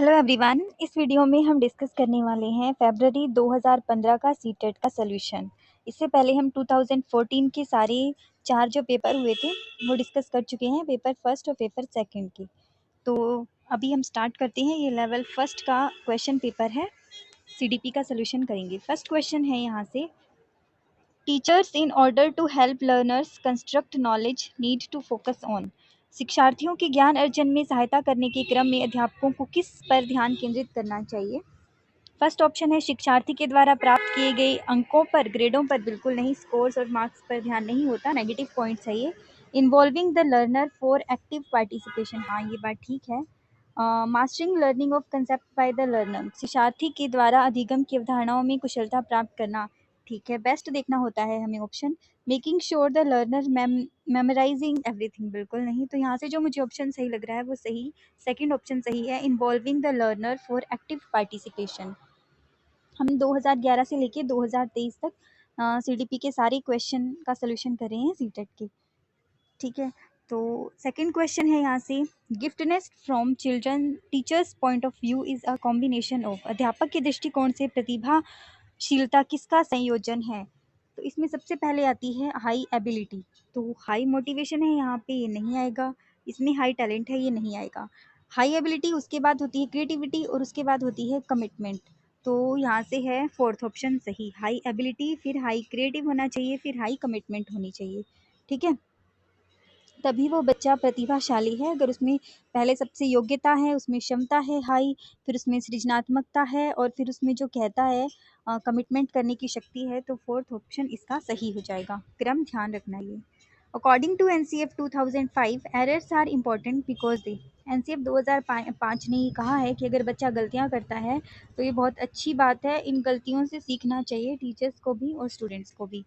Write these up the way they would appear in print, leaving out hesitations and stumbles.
Hello everyone, इस video में हम डिस्कस करने वाले हैं फरवरी 2015 का सीटेट का सॉल्यूशन। इससे पहले हम 2014 के सारे 4 जो पेपर हुए थे वो डिस्कस कर चुके हैं, पेपर फर्स्ट और पेपर सेकंड के। तो अभी हम स्टार्ट करते हैं। ये लेवल फर्स्ट का क्वेश्चन पेपर है, सीडीपी का सॉल्यूशन करेंगे। फर्स्ट क्वेश्चन है यहाँ से, teachers in order to help learners construct knowledge need to focus on. शिक्षार्थियों के ज्ञान अर्जन में सहायता करने के क्रम में अध्यापकों को किस पर ध्यान केंद्रित करना चाहिए? फर्स्ट ऑप्शन है शिक्षार्थी के द्वारा प्राप्त किए गए अंकों पर, ग्रेडों पर बिल्कुल नहीं, स्कोर्स और मार्क्स पर ध्यान नहीं होता, नेगेटिव पॉइंट्स है ये। Involving the learner for active participation, हाँ ये बात ठीक है। Mastering learning of concept by the learner, शिक्षार्थी के द्वारा अधिगम की अवधारणाओं में कुशलता प्राप्त करना, ठीक है। बेस्ट देखना होता है हमें option. Making sure the learner memorising everything, बिल्कुल नहीं। तो यहाँ से जो मुझे ऑप्शन सही लग रहा है वो सही, सेकंड ऑप्शन सही है, involving the learner for active participation. हम 2011 से लेके 2023 तक सीडीपी के सारे क्वेश्चन का सलूशन कर रहे हैं सीटेट के, ठीक है। तो सेकंड क्वेश्चन है यहाँ से, giftedness from children teachers point of view is a combination of, अध्यापक के दृष्टिकोण से प्रतिभाशीलता किसका संयोजन है? तो इसमें सबसे पहले आती है हाई एबिलिटी। तो हाई मोटिवेशन है यहाँ पे, ये नहीं आएगा। इसमें हाई टैलेंट है, ये नहीं आएगा। हाई एबिलिटी, उसके बाद होती है क्रिएटिविटी और उसके बाद होती है कमिटमेंट। तो यहाँ से है फोर्थ ऑप्शन सही, हाई एबिलिटी, फिर हाई क्रिएटिव होना चाहिए, फिर हाई कमिटमेंट होनी चाहिए, ठीक है। तभी वो बच्चा प्रतिभाशाली है, अगर उसमें पहले सबसे योग्यता है, उसमें क्षमता है हाई, फिर उसमें सृजनात्मकता है और फिर उसमें जो कहता है कमिटमेंट करने की शक्ति है, तो फोर्थ ऑप्शन इसका सही हो जाएगा। क्रम ध्यान रखना ये। According to NCF 2005, errors are important because they, NCF 2005 ने ये कहा है कि अगर बच्चा गलतियाँ करता है तो ये बहुत अच्छी बात है, इन गलतियों से सीखना चाहिए टीचर्स को भी और स्टूडेंट्स को भी।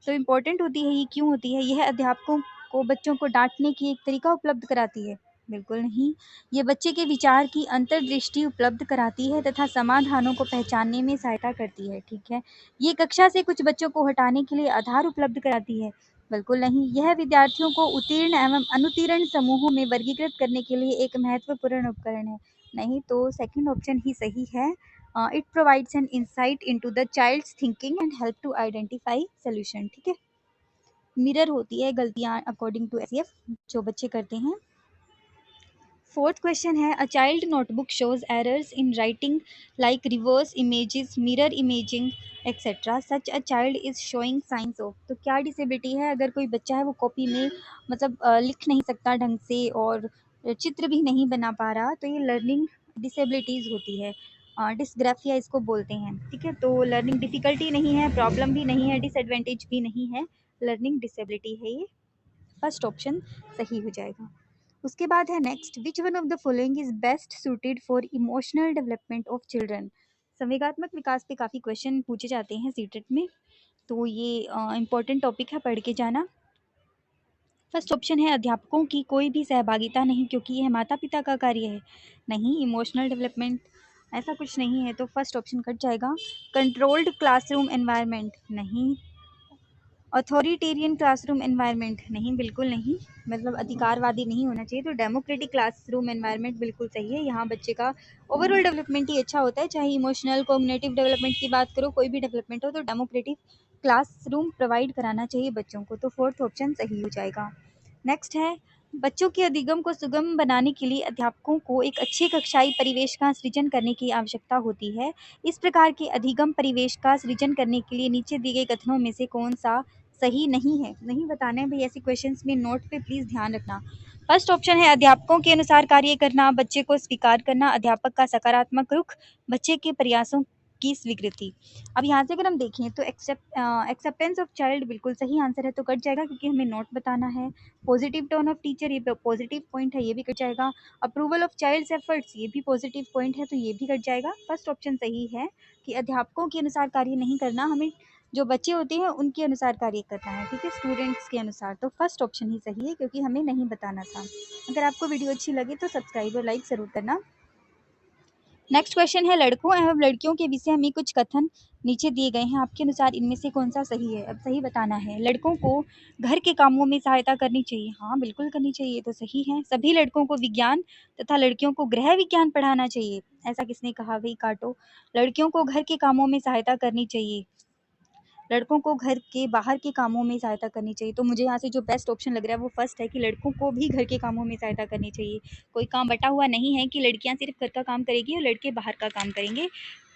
तो इम्पोर्टेंट होती है, ये क्यों होती है? यह अध्यापकों को बच्चों को डांटने की एक तरीका उपलब्ध कराती है, बिल्कुल नहीं। ये बच्चे के विचार की अंतर्दृष्टि उपलब्ध कराती है तथा समाधानों को पहचानने में सहायता करती है, ठीक है। ये कक्षा से कुछ बच्चों को हटाने के लिए आधार उपलब्ध कराती है, बिल्कुल नहीं। यह विद्यार्थियों को उत्तीर्ण एवं अनुत्तीर्ण समूहों में वर्गीकृत करने के लिए एक महत्वपूर्ण उपकरण है, नहीं। तो सेकंड ऑप्शन ही सही है। It provides an insight into the child's thinking and help to identify solution, ठीक है। मिरर होती है गलतियां अकॉर्डिंग टू एसएफ जो बच्चे करते हैं। फोर्थ क्वेश्चन है, a child notebook shows errors in writing like reverse images, mirror imaging etcetera, such a child is showing science of. तो क्या डिसेबिलिटी है? अगर कोई बच्चा है वो कॉपी में मतलब लिख नहीं सकता ढंग से और चित्र भी नहीं बना पा रहा, तो ये लर्निंग डिसेबिलिटीज़ होती है, डिसग्राफिया इसको बोलते हैं, ठीक है। तो लर्निंग डिफ़िकल्टी नहीं है, प्रॉब्लम भी नहीं है, डिसएडवांटेज भी नहीं है, लर्निंग डिसेबिलिटी है ये। फर्स्ट ऑप्शन सही हो जाएगा। उसके बाद है next, which one of the following is best suited for emotional development of children. संवेगात्मक विकास पे काफ़ी क्वेश्चन पूछे जाते हैं सीटेट में, तो ये इंपॉर्टेंट टॉपिक है, पढ़ के जाना। फर्स्ट ऑप्शन है अध्यापकों की कोई भी सहभागिता नहीं क्योंकि यह माता पिता का कार्य है, नहीं। इमोशनल डेवलपमेंट ऐसा कुछ नहीं है, तो फर्स्ट ऑप्शन कट जाएगा। कंट्रोल्ड क्लासरूम एनवायरनमेंट, नहीं। अथॉरिटेरियन क्लासरूम एनवायरनमेंट, नहीं, बिल्कुल नहीं, मतलब अधिकारवादी नहीं होना चाहिए। तो डेमोक्रेटिक क्लासरूम एनवायरनमेंट बिल्कुल सही है। यहाँ बच्चे का ओवरऑल डेवलपमेंट ही अच्छा होता है, चाहे इमोशनल कॉग्निटिव डेवलपमेंट की बात करो, कोई भी डेवलपमेंट हो, तो डेमोक्रेटिक क्लासरूम प्रोवाइड कराना चाहिए बच्चों को, तो फोर्थ ऑप्शन सही हो जाएगा। नेक्स्ट है, बच्चों के अधिगम को सुगम बनाने के लिए अध्यापकों को एक अच्छे कक्षाई परिवेश का सृजन करने की आवश्यकता होती है। इस प्रकार के अधिगम परिवेश का सृजन करने के लिए नीचे दिए गए कथनों में से कौन सा सही नहीं है? नहीं बताना है भाई, ऐसे क्वेश्चंस में नोट पे प्लीज़ ध्यान रखना। फर्स्ट ऑप्शन है अध्यापकों के अनुसार कार्य करना, बच्चे को स्वीकार करना, अध्यापक का सकारात्मक रुख, बच्चे के प्रयासों की स्वीकृति। अब यहाँ से अगर हम देखें तो एक्सेप्टेंस ऑफ चाइल्ड बिल्कुल सही आंसर है, तो कट जाएगा क्योंकि हमें नोट बताना है। पॉजिटिव टोन ऑफ टीचर, ये पॉजिटिव पॉइंट है, ये भी कट जाएगा। अप्रूवल ऑफ चाइल्ड्स एफर्ट्स, ये भी पॉजिटिव पॉइंट है, तो ये भी कट जाएगा। फर्स्ट ऑप्शन सही है कि अध्यापकों के अनुसार कार्य नहीं करना, हमें जो बच्चे होते हैं उनके अनुसार कार्य करना है, ठीक है, स्टूडेंट्स के अनुसार। तो फर्स्ट ऑप्शन ही सही है क्योंकि हमें नहीं बताना था। अगर आपको वीडियो अच्छी लगे तो सब्सक्राइब और लाइक ज़रूर करना। नेक्स्ट क्वेश्चन है लड़कों एवं लड़कियों के विषय में कुछ कथन नीचे दिए गए हैं, आपके अनुसार इनमें से कौन सा सही है। अब सही बताना है। लड़कों को घर के कामों में सहायता करनी चाहिए, हाँ बिल्कुल करनी चाहिए, तो सही है। सभी लड़कों को विज्ञान तथा लड़कियों को गृह विज्ञान पढ़ाना चाहिए, ऐसा किसने कहा, भाई काटो। लड़कियों को घर के कामों में सहायता करनी चाहिए, लड़कों को घर के बाहर के कामों में सहायता करनी चाहिए। तो मुझे यहाँ से जो बेस्ट ऑप्शन लग रहा है वो फर्स्ट है कि लड़कों को भी घर के कामों में सहायता करनी चाहिए। कोई काम बटा हुआ नहीं है कि लड़कियां सिर्फ घर का काम करेगी और लड़के बाहर का काम करेंगे।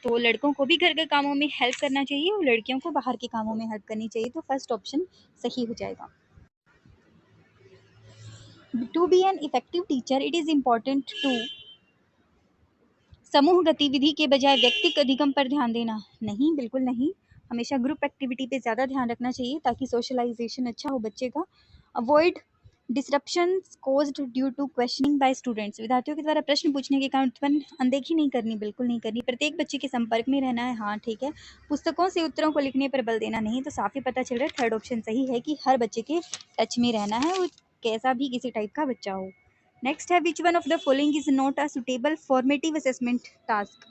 तो लड़कों को भी घर के कामों में हेल्प करना चाहिए और लड़कियों को बाहर के कामों में हेल्प करनी चाहिए। तो फर्स्ट ऑप्शन सही हो जाएगा। To be an effective teacher it is important to समूह गतिविधि के बजाय व्यक्तिगत अधिगम पर ध्यान देना, नहीं बिल्कुल नहीं। हमेशा ग्रुप एक्टिविटी पे ज़्यादा ध्यान रखना चाहिए ताकि सोशलाइजेशन अच्छा हो बच्चे का। Avoid disruptions caused due to questioning by students, विद्यार्थियों के द्वारा प्रश्न पूछने के कारण उत्पन्न अनदेखी नहीं करनी, बिल्कुल नहीं करनी। प्रत्येक बच्चे के संपर्क में रहना है, हाँ ठीक है। पुस्तकों से उत्तरों को लिखने पर बल देना, नहीं। तो साफ ही पता चल रहा है थर्ड ऑप्शन सही है कि हर बच्चे के टच में रहना है, वो कैसा भी किसी टाइप का बच्चा हो। नेक्स्ट है which one of the following is not a suitable formative assessment task,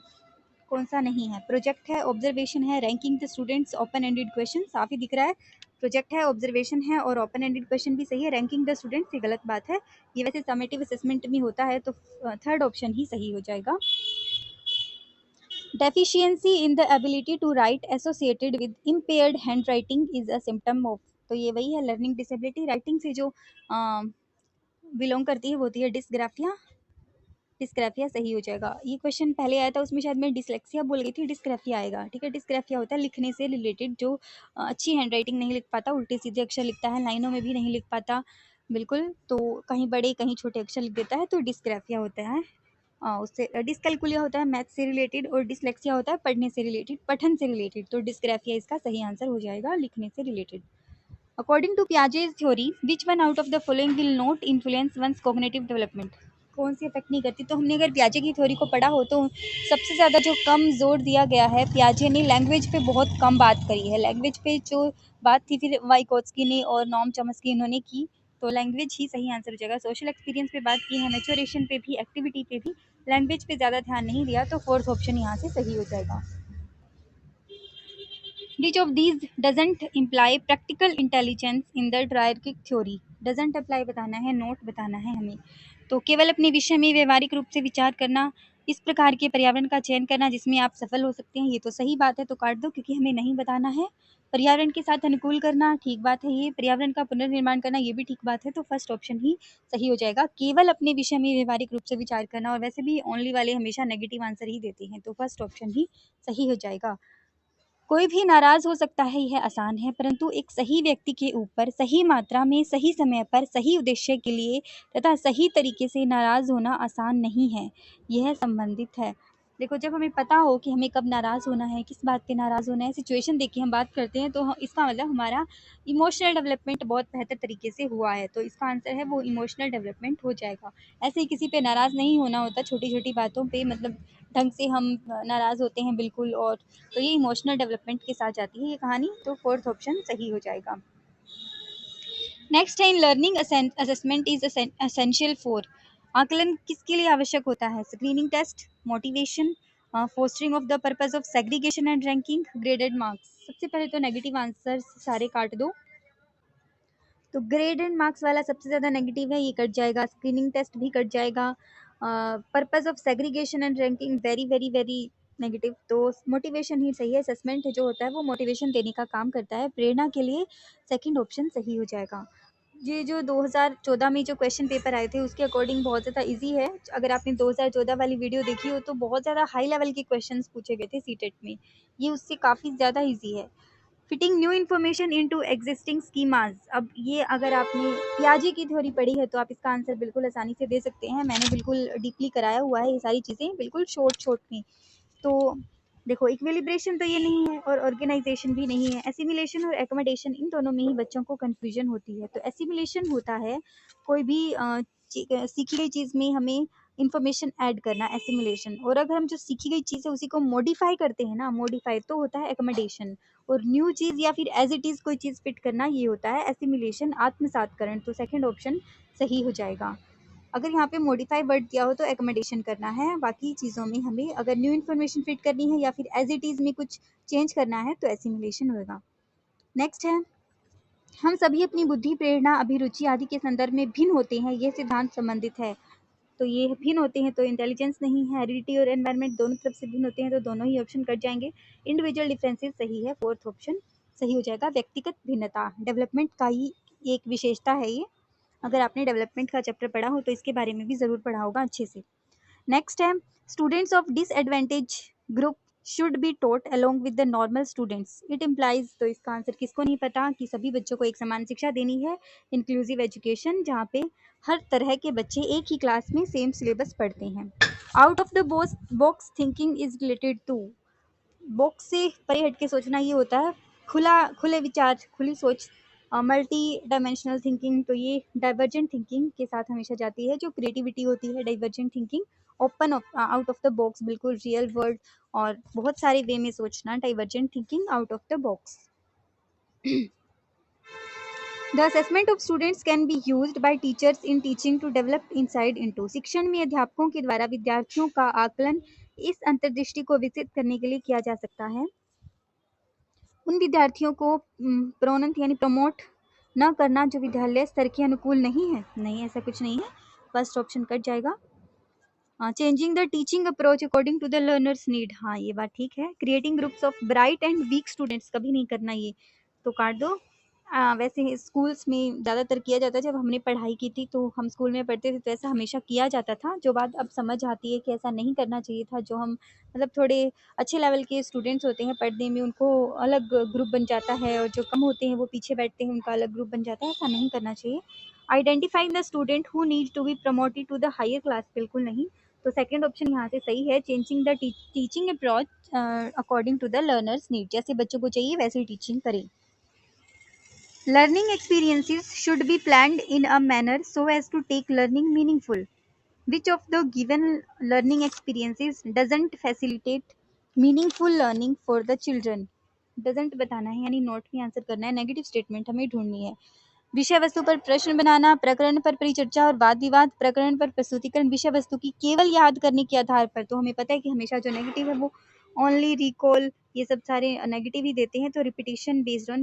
कौन सा नहीं है। प्रोजेक्ट है, ऑब्जर्वेशन है, ranking the students, open ended question, साफ ही दिख रहा है। प्रोजेक्ट है, ऑब्जर्वेशन है और ओपन एंडेड क्वेश्चन भी सही है। रैंकिंग द स्टूडेंट्स ये गलत बात है, ये वैसे समेटिव असेसमेंट में होता है, तो थर्ड ऑप्शन ही सही हो जाएगा। Deficiency in the ability to write associated with impaired hand writing is a symptom of, तो ये वही है लर्निंग डिसेबिलिटी। राइटिंग से जो बिलोंग करती है वो होती है डिस्ग्राफिया, डिस्ग्राफिया सही हो जाएगा। ये क्वेश्चन पहले आया था उसमें शायद मैं डिसलेक्सिया बोल गई थी, डिस्ग्राफिया आएगा, ठीक है। डिस्ग्राफिया होता है लिखने से रिलेटेड, जो अच्छी हैंड राइटिंग नहीं लिख पाता, उल्टे सीधे अक्षर लिखता है, लाइनों में भी नहीं लिख पाता बिल्कुल, तो कहीं बड़े कहीं छोटे अक्षर लिख देता है, तो डिस्ग्राफिया होता है। उससे डिसकैलकुलिया होता है मैथ से रिलेटेड और डिसलेक्सिया होता है पढ़ने से रिलेटेड, पठन से रिलेटेड, तो डिस्ग्राफिया इसका सही आंसर हो जाएगा, लिखने से रिलेटेड। अकॉर्डिंग टू पियाजे's theory which one out of the following will not influence one's cognitive development, कौन सी इफेक्ट नहीं करती। तो हमने अगर पियाजे की थ्योरी को पढ़ा हो तो सबसे ज़्यादा जो कम जोर दिया गया है, पियाजे ने लैंग्वेज पे बहुत कम बात करी है। लैंग्वेज पे जो बात थी फिर वाइकोत्स्की ने और नॉम चॉम्स्की इन्होंने की, तो लैंग्वेज ही सही आंसर हो जाएगा। सोशल एक्सपीरियंस पे बात की है, मैच्योरेशन पे भी, एक्टिविटी पे भी, लैंग्वेज पे ज़्यादा ध्यान नहीं दिया, तो फोर्थ ऑप्शन यहाँ से सही हो जाएगा। Which of these doesn't imply practical intelligence in the triarchic theory? Doesn't apply बताना है, नोट बताना है हमें। तो केवल अपने विषय में व्यवहारिक रूप से विचार करना, इस प्रकार के पर्यावरण का चयन करना जिसमें आप सफल हो सकते हैं, ये तो सही बात है, तो काट दो क्योंकि हमें नहीं बताना है। पर्यावरण के साथ अनुकूल करना, ठीक बात है। ये पर्यावरण का पुनर्निर्माण करना, ये भी ठीक बात है, तो फर्स्ट ऑप्शन ही सही हो जाएगा। केवल अपने विषय में व्यवहारिक रूप से विचार करना, और वैसे भी ओनली वाले हमेशा नेगेटिव आंसर ही देते हैं, तो फर्स्ट ऑप्शन ही सही हो जाएगा। कोई भी नाराज हो सकता है, यह आसान है, परंतु एक सही व्यक्ति के ऊपर सही मात्रा में, सही समय पर, सही उद्देश्य के लिए तथा सही तरीके से नाराज होना आसान नहीं है, यह संबंधित है। देखो, जब हमें पता हो कि हमें कब नाराज होना है, किस बात पे नाराज होना है, सिचुएशन देख के हम बात करते हैं, तो इसका मतलब हमारा इमोशनल डेवलपमेंट बहुत बेहतर तरीके से हुआ है, तो इसका आंसर है वो इमोशनल डेवलपमेंट हो जाएगा। ऐसे ही किसी पे नाराज नहीं होना होता, छोटी छोटी बातों पे, मतलब ढंग से हम नाराज होते हैं बिल्कुल, और तो ये इमोशनल डेवलपमेंट के साथ जाती है ये कहानी, तो फोर्थ ऑप्शन सही हो जाएगा। नेक्स्ट है in learning assessment is essential for, आकलन किसके लिए आवश्यक होता है। Screening test, motivation, fostering of the purpose of segregation and ranking, graded marks. सबसे पहले तो नेगेटिव आंसर सारे काट दो, तो ग्रेड एंड मार्क्स वाला सबसे ज़्यादा नेगेटिव है, ये कट जाएगा। स्क्रीनिंग टेस्ट भी कट जाएगा। Purpose of segregation and ranking very very very negative, तो मोटिवेशन ही सही है। असेसमेंट जो होता है वो मोटिवेशन देने का काम करता है, प्रेरणा के लिए सेकंड ऑप्शन सही हो जाएगा। ये जो 2014 में जो क्वेश्चन पेपर आए थे उसके अकॉर्डिंग बहुत ज़्यादा इजी है। अगर आपने 2014 वाली वीडियो देखी हो तो बहुत ज़्यादा हाई लेवल के क्वेश्चंस पूछे गए थे सीटेट में, ये उससे काफ़ी ज़्यादा इजी है। Fitting new information into existing schemas, अब ये अगर आपने पियाजे की थ्योरी पढ़ी है तो आप इसका आंसर बिल्कुल आसानी से दे सकते हैं। मैंने बिल्कुल डीपली कराया हुआ है ये सारी चीज़ें, बिल्कुल शॉर्ट शॉर्ट में। तो देखो, इक्विलिब्रेशन तो ये नहीं है और ऑर्गेनाइजेशन भी नहीं है। एसिमिलेशन और एकोमोडेशन, इन दोनों में ही बच्चों को कन्फ्यूजन होती है। तो एसिमिलेशन होता है कोई भी सीखी गई चीज़ में हमें इंफॉर्मेशन ऐड करना, एसिमिलेशन। और अगर हम जो सीखी गई चीज़ है उसी को मॉडिफाई करते हैं ना, मॉडिफाई, तो होता है एकोमोडेशन। और न्यू चीज़ या फिर एज इट इज़ कोई चीज़ फिट करना, ये होता है एसिमिलेशन, आत्मसातकरण। तो सेकंड ऑप्शन सही हो जाएगा। अगर यहाँ पे मॉडिफाई वर्ड दिया हो तो एकोमोडेशन करना है, बाकी चीज़ों में हमें अगर न्यू इन्फॉर्मेशन फिट करनी है या फिर एज इट इज़ में कुछ चेंज करना है तो एसिमिलेशन होगा। नेक्स्ट है, हम सभी अपनी बुद्धि, प्रेरणा, अभिरुचि आदि के संदर्भ में भिन्न होते हैं, यह सिद्धांत संबंधित है। तो ये भिन्न होते हैं तो इंटेलिजेंस नहीं है, हेरिडिटी और एनवायरनमेंट दोनों तरफ से भिन्न होते हैं तो दोनों ही ऑप्शन कट जाएंगे। इंडिविजुअल डिफरेंसेस सही है, फोर्थ ऑप्शन सही हो जाएगा। व्यक्तिगत भिन्नता डेवलपमेंट का ही एक विशेषता है ये, अगर आपने डेवलपमेंट का चैप्टर पढ़ा हो तो इसके बारे में भी ज़रूर पढ़ा होगा अच्छे से। नेक्स्ट है, students of disadvantage group should be taught along with the normal students, it implies, तो इसका आंसर किसको नहीं पता कि सभी बच्चों को एक समान शिक्षा देनी है, इंक्लूसिव एजुकेशन, जहाँ पे हर तरह के बच्चे एक ही क्लास में सेम सिलेबस पढ़ते हैं। Out of the box thinking is related to, box से परे हट के सोचना ये होता है खुले विचार, खुली सोच, मल्टी डायमेंशनल थिंकिंग, तो ये डाइवर्जेंट थिंकिंग के साथ हमेशा जाती है। जो क्रिएटिविटी होती है divergent thinking, open out of the box, बिल्कुल रियल वर्ल्ड और बहुत सारे वे में सोचना, divergent thinking, out of the box. The assessment of students can be used by teachers in teaching to develop insight into, शिक्षण में अध्यापकों के द्वारा विद्यार्थियों का आकलन इस अंतर्दृष्टि को विकसित करने के लिए किया जा सकता है। उन विद्यार्थियों को प्रोन्नत यानी प्रमोट न करना जो विद्यालय स्तर के अनुकूल नहीं है, नहीं ऐसा कुछ नहीं है, फर्स्ट ऑप्शन कट जाएगा। Changing the teaching approach according to the learners need, हाँ ये बात ठीक है। Creating groups of bright and weak students, कभी नहीं करना ये, तो काट दो। वैसे स्कूल्स में ज़्यादातर किया जाता है, जब हमने पढ़ाई की थी तो हम स्कूल में पढ़ते थे तो ऐसा हमेशा किया जाता था, जो बात अब समझ आती है कि ऐसा नहीं करना चाहिए था। जो हम मतलब थोड़े अच्छे लेवल के स्टूडेंट्स होते हैं पढ़ने में, उनको अलग ग्रुप बन जाता है और जो कम होते हैं वो पीछे बैठते हैं, उनका अलग ग्रुप बन जाता है, ऐसा नहीं करना चाहिए। Identifying the student who need to be promoted to the higher class, बिल्कुल नहीं, तो सेकंड ऑप्शन यहाँ से सही है। Changing the teaching approach according to the learners need, जैसे बच्चों को चाहिए वैसे ही टीचिंग करें। Learning experiences should be planned in a manner so as to take learning meaningful. Which of the given learning experiences doesn't facilitate meaningful learning for the children? Doesn't बताना है यानी नोट में आंसर करना है, negative statement हमें ढूंढनी है। विषय वस्तु पर प्रश्न बनाना, प्रकरण पर परिचर्चा और वाद विवाद, प्रकरण पर प्रस्तुतिकरण विषय वस्तु की केवल याद करने के आधार पर, तो हमें पता है कि हमेशा जो नेगेटिव है वो ओनली रिकॉल, ये सब सारे नेगेटिव ही देते हैं, तो repetition based on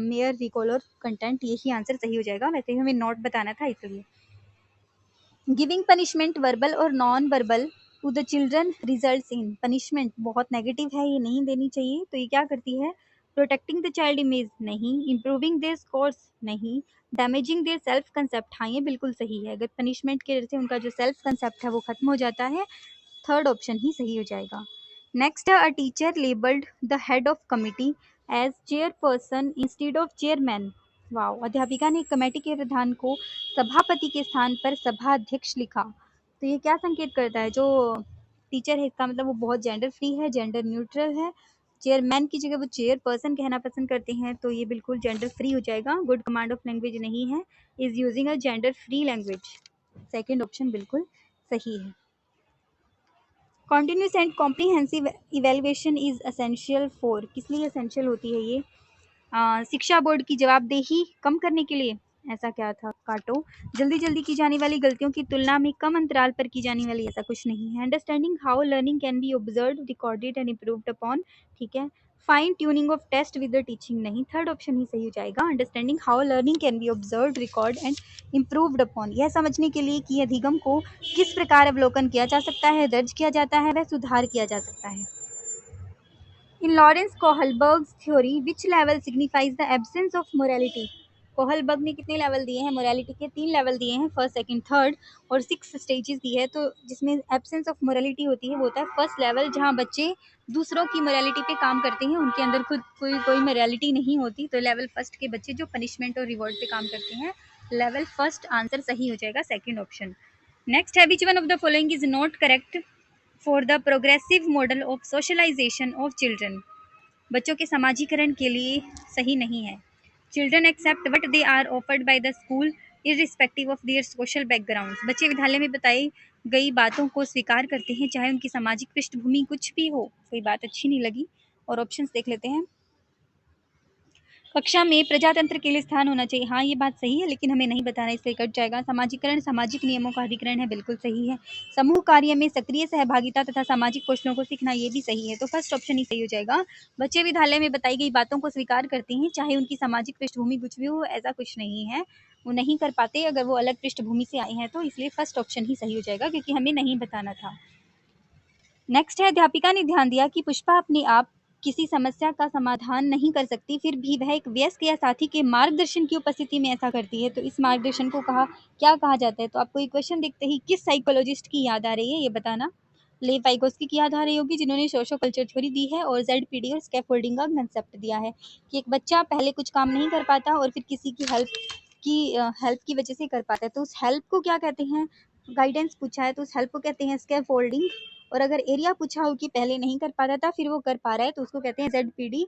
mayor recall और कंटेंट, यही आंसर सही हो जाएगा। वैसे ही हमें नोट बताना था इसलिए। गिविंग पनिशमेंट वर्बल और non verbal to the children results in, punishment बहुत नेगेटिव है, ये नहीं देनी चाहिए, तो ये क्या करती है? प्रोटेक्टिंग द चाइल्ड इमेज नहीं, इम्प्रूविंग देयर स्कोर्स नहीं, डैमेजिंग देयर सेल्फ कंसेप्ट, हाँ ये बिल्कुल सही है। अगर पनिशमेंट के वजह से उनका जो सेल्फ कंसेप्ट है वो खत्म हो जाता है, थर्ड ऑप्शन ही सही हो जाएगा। नेक्स्ट है, a teacher labelled the head of committee as chairperson instead of chairman, wow, अध्यापिका ने कमेटी के प्रधान को सभापति के स्थान पर सभाध्यक्ष लिखा, तो ये क्या संकेत करता है? जो टीचर है इसका मतलब वो बहुत जेंडर फ्री है, जेंडर न्यूट्रल है, चेयरमैन की जगह वो चेयर पर्सन कहना पसंद करते हैं, तो ये बिल्कुल जेंडर फ्री हो जाएगा। गुड कमांड ऑफ लैंग्वेज नहीं है, is using a gender free language, second option बिल्कुल सही है। Continuous and comprehensive evaluation is essential for, किस लिए असेंशियल होती है ये? शिक्षा बोर्ड की जवाबदेही कम करने के लिए, ऐसा क्या था? काटो। जल्दी जल्दी की जाने वाली गलतियों की तुलना में कम अंतराल पर की जाने वाली, ऐसा कुछ नहीं है। Understanding how learning can be observe, recorded and improved upon, ठीक है। Fine tuning of test with the teaching नहीं, थर्ड ऑप्शन ही सही हो जाएगा। Understanding how learning can be observe, record and improved upon, यह समझने के लिए कि अधिगम को किस प्रकार अवलोकन किया जा सकता है, दर्ज किया जाता है, वह सुधार किया जा सकता है। In Lawrence Kohlberg's theory, which level signifies the absence of morality? Kohlberg ने कितने लेवल दिए हैं? मोरालिटी के 3 लेवल दिए हैं, फर्स्ट, सेकंड, थर्ड, और 6 स्टेजेस दी है। तो जिसमें एब्सेंस ऑफ मोरालिटी होती है वो होता है फर्स्ट लेवल, जहाँ बच्चे दूसरों की मोरालिटी पे काम करते हैं, उनके अंदर खुद कोई मोरालिटी नहीं होती, तो लेवल फर्स्ट के बच्चे जो पनिशमेंट और रिवॉर्ड पे काम करते हैं, लेवल फर्स्ट आंसर सही हो जाएगा, सेकेंड ऑप्शन। नेक्स्ट है, which one of the following is not correct for the progressive model of socialization of children, बच्चों के समाजीकरण के लिए सही नहीं है। Children accept what they are offered by the school irrespective of their social background, बच्चे विद्यालय में बताई गई बातों को स्वीकार करते हैं चाहे उनकी सामाजिक पृष्ठभूमि कुछ भी हो। कोई बात अच्छी नहीं लगी, और ऑप्शंस देख लेते हैं। कक्षा में प्रजातंत्र के लिए स्थान होना चाहिए। हाँ, ये बात सही है, लेकिन हमें नहीं बताना, इसलिए कट जाएगा। सामाजिकरण सामाजिक नियमों का अधिकरण है, बिल्कुल सही है। समूह कार्य में सक्रिय सहभागिता तथा सामाजिक कौशलों को सीखना, ये भी सही है। तो फर्स्ट ऑप्शन ही सही हो जाएगा। बच्चे विद्यालय में बताई गई बातों को स्वीकार करते हैं, चाहे उनकी सामाजिक पृष्ठभूमि कुछ भी हो, ऐसा कुछ नहीं है। वो नहीं कर पाते अगर वो अलग पृष्ठभूमि से आए हैं, तो इसलिए फर्स्ट ऑप्शन ही सही हो जाएगा, क्योंकि हमें नहीं बताना था। नेक्स्ट है, अध्यापिका ने ध्यान दिया कि पुष्पा अपने आप किसी समस्या का समाधान नहीं कर सकती, फिर भी वह एक वयस्क या साथी के मार्गदर्शन की उपस्थिति में ऐसा करती है। तो इस मार्गदर्शन को क्या कहा जाता है? तो आपको ये क्वेश्चन देखते ही किस साइकोलॉजिस्ट की याद आ रही है, ये बताना। लेव वाइगोस्की की याद आ रही होगी, जिन्होंने सोशो कल्चर थ्योरी दी है और ZPD और स्कैफोल्डिंग का कंसेप्ट दिया है कि एक बच्चा पहले कुछ काम नहीं कर पाता और फिर किसी की हेल्प की वजह से कर पाता है। तो उस हेल्प को क्या कहते हैं? गाइडेंस पूछा है तो उस हेल्प को कहते हैं स्कैफोल्डिंग। और अगर एरिया पूछा हो कि पहले नहीं कर पाता था फिर वो कर पा रहा है, तो उसको कहते हैं ZPD,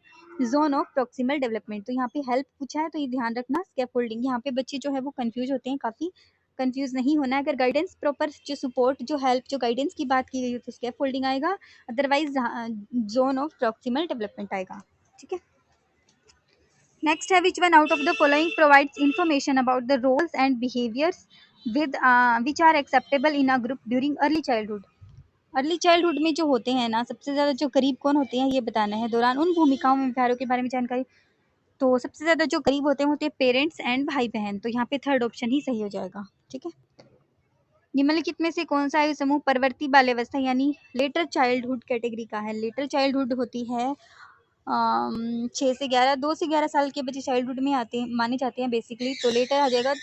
zone of proximal development. तो यहाँ पे हेल्प पूछा है तो ये ध्यान रखना, स्कैफोल्डिंग। यहाँ पे बच्चे जो है वो कंफ्यूज होते हैं, काफ़ी कंफ्यूज नहीं होना है। अगर गाइडेंस प्रॉपर जो सपोर्ट जो हेल्प जो गाइडेंस की बात की गई हो तो स्कैफोल्डिंग आएगा, otherwise zone of proximal development आएगा। ठीक है। नेक्स्ट है, which one out of the following provides information about the roles and behaviours with which are acceptable in a group during early childhood. Early childhood में जो होते हैं ना, सबसे ज़्यादा जो करीब कौन होते हैं ये बताना है। दौरान उन भूमिकाओं में व्यवहारों के बारे में जानकारी। तो सबसे ज़्यादा जो करीब होते हैं पेरेंट्स एंड भाई बहन। तो यहाँ पे थर्ड ऑप्शन ही सही हो जाएगा। ठीक है। निम्नलिखित में से कौन सा आयु समूह परवर्ती बाल्यावस्था यानी लेटर चाइल्डहुड कैटेगरी का है? लेटर चाइल्डहुड होती है 6 से 11, 2 से 11 साल के बच्चे चाइल्डहुड में आते हैं, माने जाते हैं बेसिकली। तो लेटर आ जाएगा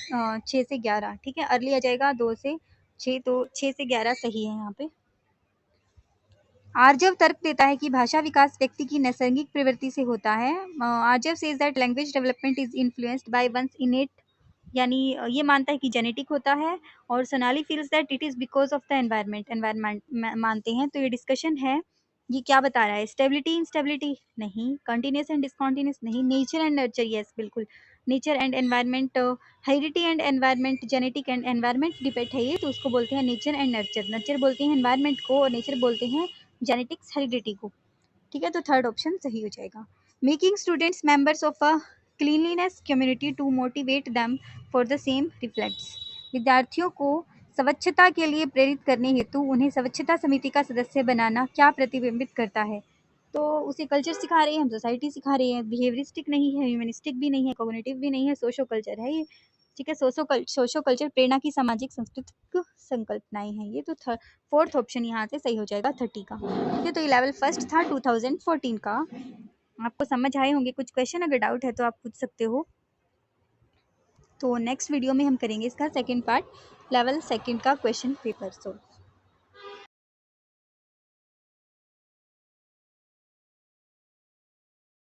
6 से 11। ठीक है। अर्ली आ जाएगा 2 से 6, तो 6 से 11 सही है यहाँ पे। आर्जव तर्क देता है कि भाषा विकास व्यक्ति की नैसर्गिक प्रवृत्ति से होता है। Aarjav says that language development is influenced by one's innate, यानी ये मानता है कि जेनेटिक होता है। और Sonali feels that it is because of the environment मानते हैं। तो ये डिस्कशन है, ये क्या बता रहा है? स्टेबिलिटी इंस्टेबिलिटी नहीं, कंटिन्यूस एंड डिसकंटिन्यूस नहीं, नेचर एंड नर्चर यस बिल्कुल, nature and environment, heredity and environment, genetic and environment depend है ये, तो उसको बोलते हैं नेचर एंड नर्चर। नर्चर बोलते हैं एनवायरमेंट को और नेचर बोलते हैं जेनेटिक्स हेरिडिटी को। ठीक है। तो थर्ड ऑप्शन सही हो जाएगा। Making students members of a cleanliness community to motivate them for the same reflects. विद्यार्थियों को स्वच्छता के लिए प्रेरित करने हेतु उन्हें स्वच्छता समिति का सदस्य बनाना क्या प्रतिबिंबित करता है? तो उसे कल्चर सिखा रहे हैं, हम सोसाइटी सिखा रहे हैं। बिहेवियरिस्टिक नहीं है, ह्यूमनिस्टिक भी नहीं है, कॉग्निटिव भी नहीं है, सोशो कल्चर है ये। ठीक है। सोशो कल्चर प्रेरणा की सामाजिक सांस्कृतिक संकल्पनाएं हैं ये। तो फोर्थ ऑप्शन यहाँ से सही हो जाएगा 30 का। ठीक है। तो ये लेवल फर्स्ट था 2014 का। आपको समझ आए होंगे। कुछ क्वेश्चन अगर डाउट है तो आप पूछ सकते हो। तो नेक्स्ट वीडियो में हम करेंगे इसका सेकंड पार्ट, लेवल सेकंड का क्वेश्चन पेपर। सो